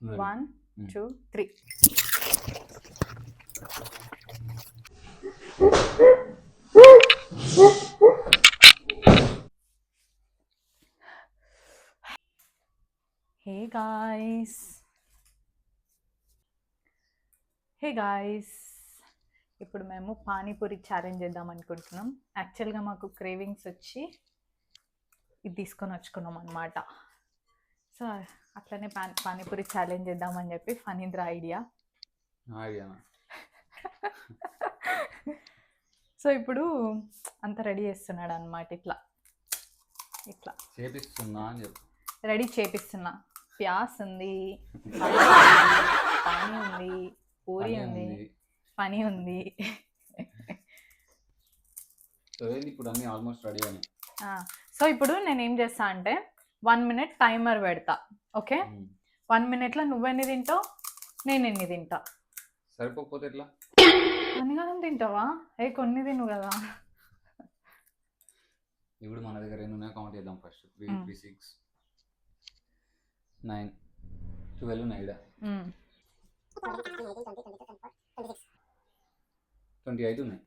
1 2 3. Hey guys. ఇప్పుడు మేము panipuri challenge చేద్దాం అనుకుంటున్నాం. యాక్చువల్గా మాకు క్రేవింగ్స్ వచ్చి ఇది తీసుకొని వచ్చుకున్నాం అనమాట. సో అట్లనే పానీపూరి ఛాలెంజ్ చేద్దామని చెప్పి ఫనీంద్ర ఐడియా. సో ఇప్పుడు అంత రెడీ చేస్తున్నాడు అనమాట. ఇట్లా చేపిస్తున్నా అని చెప్పు. రెడీ చేపిస్తున్నా. ప్యాస్ ఉంది, పానీ ఉంది, పూరి ఉంది, పని ఉంది. ఇప్పుడు అన్ని ఆల్మోస్ట్ రెడీ అయినాయి. సో ఇప్పుడు నేను ఏం చేస్తా అంటే 1 minute టైమర్ పెడతా. ఓకే, 1 minute లో నువ్వెన్ని తింటావు, నేను ఎన్ని తింటా. సరిపోతే ఎట్లా? అన్నిగానం తింటావా? కొన్ని తిను కదా. ఇప్పుడు మన దగ్గర ఎన్ని ఉన్నాయో కౌంట్ చేద్దాం. ఫస్ట్ 3 3 6 9 12 ఉన్నాయి. 28 ఉన్నాయి.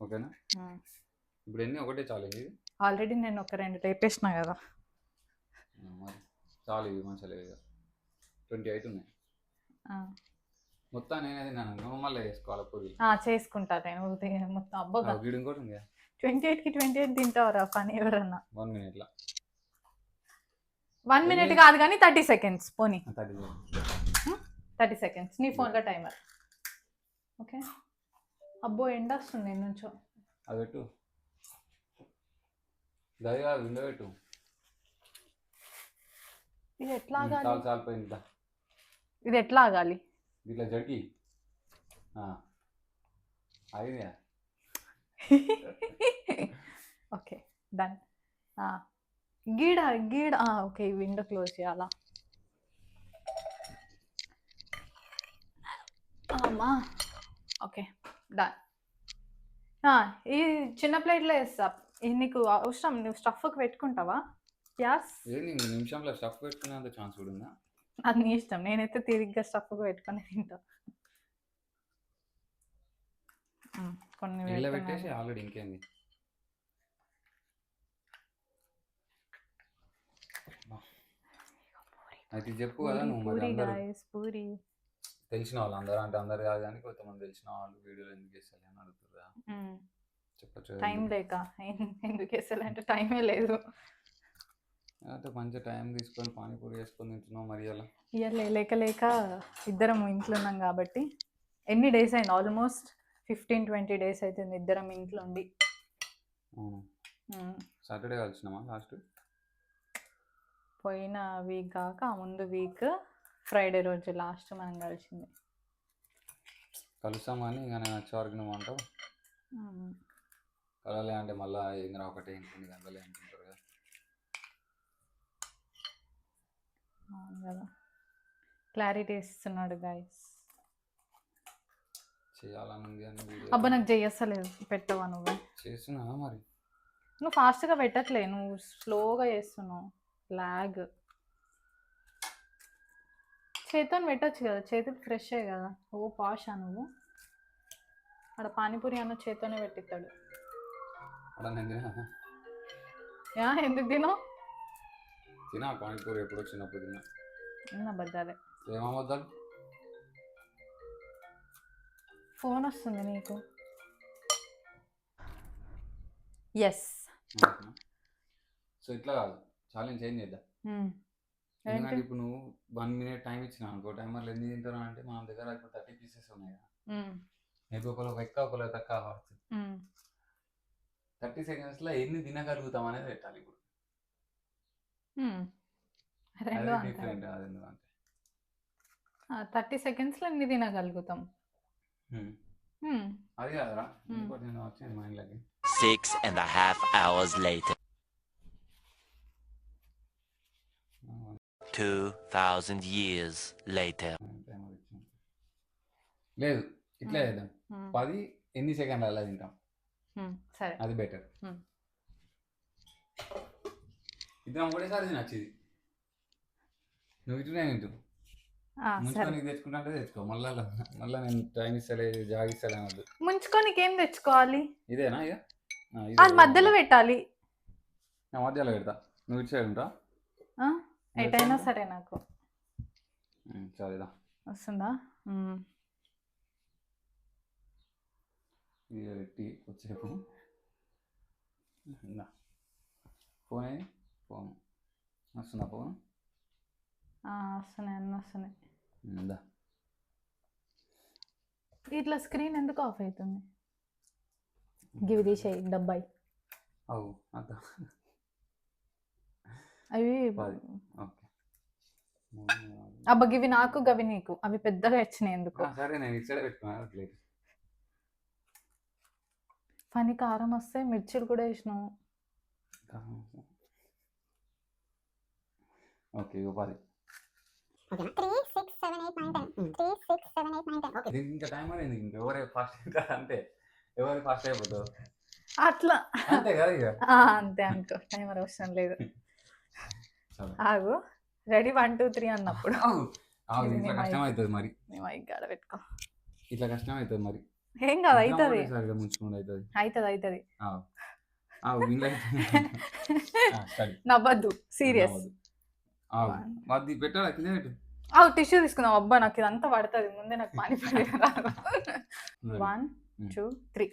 ఓకేనా? ఇప్పుడు ఎన్ని? ఒకటే చాలు. ఇది ఆల్రెడీ నేను ఒక 2 లేపేసిన కదా. చాలు, ఇది మంచిగా లేదు. 28 ఉన్నాయి మొత్తం. నేనేది నన్ను మళ్ళీ చేసుకోవాలి. పూరి చేసుకుంటా నేను మొత్తం. అబ్బా, ఇంకోటి ఉంది. 28 కి 28 తింటావరా పని ఎవరన్నా? 1 minute లా. 1 minute కాదు కానీ 30 seconds. పోనీ 30 seconds. నీ ఫోన్లో టైమర్. ఓకే. అబ్బో, ఎండ వస్తుంది నుంచో. అది పెట్టు. గదిగా విండో పెట్టు. ఇది ఎట్లా ఆగాలి? చాలు పోయిందా? ఇది ఎట్లా ఆగాలి? ఇట్లా జడ్కి అయిందా? Okay, done. గీడ ఓకే, విండో క్లోజ్ చేయాలా? అమ్మా. Okay, done. ఈ చిన్న ప్లేట్లో వేస్తా. నీకు అవసరం, నువ్వు స్టఫ్కి పెట్టుకుంటావా? ప్యాస్ నిమిషంలో స్టఫ్ పెట్టుకునేంత ఛాన్స్ కూడా ఉందా? అది నీ ఇష్టం. నేనైతే తిరిగ్గా స్టఫ్కి పెట్టుకొని తింటా. కొన్ని పెట్టేసి ఆల్రెడీ ఇంకేంది. అయితే చెప్పు కదా నువ్వు. పూరి తెలిసిన వాళ్ళు అందరు కాదు కానీ కొంతమంది తెలిసిన వాళ్ళు వీడియోలు ఎందుకు వేసాలి అని అడుగుతురా. చెప్పచ్చు. టైం లేక. ఎందుకు వేసాలి అంటే టైమే లేదు. అయితే మంచిగా టైం తీసుకొని పానీపూరి వేసుకొని తింటున్నావు మరి. అలా లేక ఇద్దరం ఇంట్లో ఉన్నాం కాబట్టి. ఎన్ని డేస్ అయింది? ఆల్మోస్ట్ 15-20 days అవుతుంది ఇద్దరం ఇంట్లో ఉండి. సాటర్డే కలిసినామా లాస్ట్? పోయిన వీక్ కాక ముందు వీక్ ఫ్రైడే రోజు లాస్ట్ మనం కలిసింది. కలుస్తామని ఇక నేను వచ్చే వరకు నువ్వు అంటావు. కలలే అంటే మళ్ళీ ఇంకా ఒకటే 8 గంటలే అంటుంటారు కదా. క్లారిటీ ఇస్తున్నాడు గైస్. చేయాలనుంది అని. అబ్బా, నాకు చేయలేదు. పెట్టవా నువ్వు? చేస్తున్నా మరి. నువ్వు ఫాస్ట్గా పెట్టట్లే, నువ్వు స్లోగా చేస్తున్నావు. లాగ్. చేతితో పెట్టచ్చు కదా, చేతులు ఫ్రెష్ అయ్యి కదా. ఓ పాషా నువ్వు. అక్కడ పానీపూరి అన్న చేతితోనే పెట్టిస్తాడు. ఎందుకు తినో? తినా పానీపూరి ఎప్పుడు వచ్చినప్పుడు తిన్నా. బద్దాలే. ఏమవుతాడు? ఫోన్ వస్తుంది నీకు. ఎస్. సో ఇట్లా కాదు, ఛాలెంజ్ చేంజ్ చేద్దాం. ఎందుకంటే ఇప్పుడు నువ్వు 1 minute టైం ఇచ్చినా అనుకో, టైమర్లు ఎన్ని తింటారు అంటే మన దగ్గర ఇప్పుడు 30 pieces ఉన్నాయి కదా. నీకు ఒకరు ఎక్కువ ఒకరు తక్కువ కావచ్చు. 30 seconds లో ఎన్ని తినగలుగుతాం అనేది పెట్టాలి. ఇప్పుడు డిఫరెంట్. అది ఎందుకంటే 30 seconds లో ఎన్ని తినగలుగుతాం అది కాదురా. ఇంకోటి నేను వచ్చింది మైండ్లోకి. 6.5 hours later. 2000 years later. లేదు, ఇట్లా చేద్దాం. 10 ఎన్ని సెకండ్లు అలా తింటాం. సరే, అది బెటర్. ఇద్దరం ఒకటేసారి తినచ్చింది. నువ్వు ఇటు నేను ఇటు. సరే ముంచుకొని తెచ్చుకుంటా అంటే తెచ్చుకో, మళ్ళీ నేను టైం ఇస్తలే జాగిస్తలే అనొద్దు. ముంచుకోనికి ఏం తెచ్చుకోవాలి? ఇదేనా ఇక అది మధ్యలో పెట్టాలి. నా మధ్యలో పెడతా, నువ్వు ఇటు సైడ్ ఉంటా. ఎటైనా సరే నాకు సరేదా వస్తుందా? ఇది పెట్టి వచ్చేపు ఫోన్ అయ్యి ఫోన్ వస్తుందా? ఫోన్ వస్తున్నాయి, అన్నీ వస్తున్నాయి. ఉందా? ఇట్లా స్క్రీన్ ఎందుకు ఆఫ్ అవుతుంది? గివి తీసేయి డబ్బాయి. అవు అదా అవి ఓకే. అబ్బా గివి నాకు గవి నీకు, అవి పెద్దగా వచ్చినాయి ఎందుకు? సరే నేను ఇటు సైడ్ పెట్టుకున్నాను. పని కారం వస్తే మిర్చిలు కూడా వేసినావు. ఓకే ఉపాధి ఇంకా టైం అనేది ఇంకెవరే ఫాస్ట్ అంటే ఎవరు ఫాస్ట్ అయిపోతావు అట్లా అంతే కదా ఇక. అంతే అనుకో, టైమర్ అవసరం లేదు. ఆగు, రెడీ 1 2 3 అన్నప్పుడు ఇట్లా కష్టం అవుతుంది మరి. గాడ పెట్టుకో, ఇట్లా కష్టం అవుతుంది మరి. ఏం కాదు, అవుతుంది ముంచుకుంటూ అవుతుంది. అవుతుంది. నవ్వద్దు, సీరియస్. అది పెట్టాలి కింద పెట్టు. టిష్యూ తీసుకుందాం. అబ్బా నాకు ఇదంతా పడుతుంది, ముందే నాకు పానీపూరి రాదు. 1 2 3.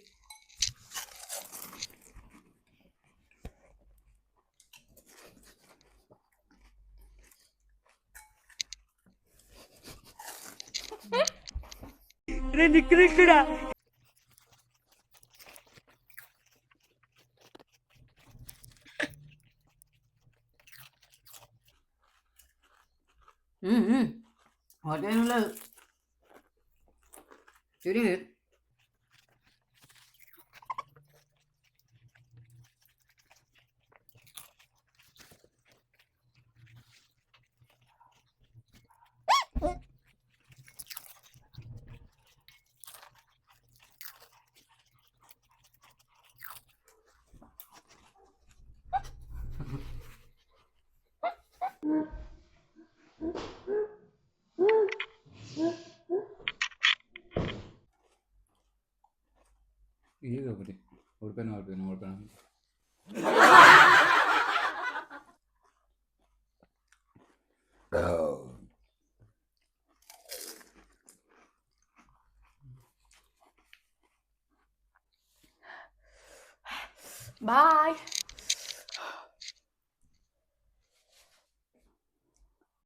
నికృష్టుడా. అదేం లేదు, తిరిగి ఏదో ఒకటి ఓడిపోయినా. బాయ్.